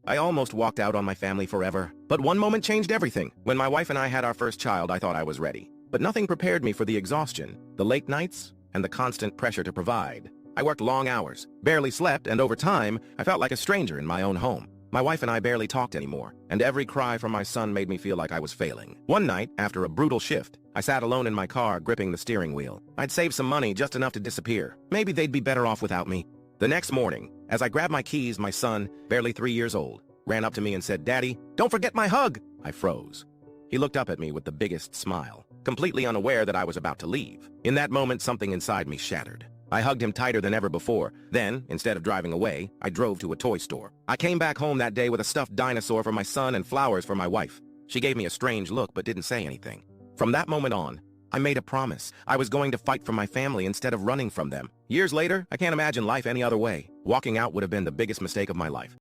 I almost walked out on my family forever. But one moment changed everything. When my wife and I had our first child, I thought I was ready. But nothing prepared me for the exhaustion, the late nights, and the constant pressure to provide. I worked long hours, barely slept, and over time, I felt like a stranger in my own home. My wife and I barely talked anymore, and every cry from my son made me feel like I was failing. One night, after a brutal shift, I sat alone in my car, gripping the steering wheel. I'd saved some money, just enough to disappear. Maybe they'd be better off without me. The next morning, as I grabbed my keys, my son, barely 3 years old, ran up to me and said, "Daddy, don't forget my hug!" I froze. He looked up at me with the biggest smile, completely unaware that I was about to leave. In that moment, something inside me shattered. I hugged him tighter than ever before. Then, instead of driving away, I drove to a toy store. I came back home that day with a stuffed dinosaur for my son and flowers for my wife. She gave me a strange look but didn't say anything. From that moment on, I made a promise. I was going to fight for my family instead of running from them. Years later, I can't imagine life any other way. Walking out would have been the biggest mistake of my life.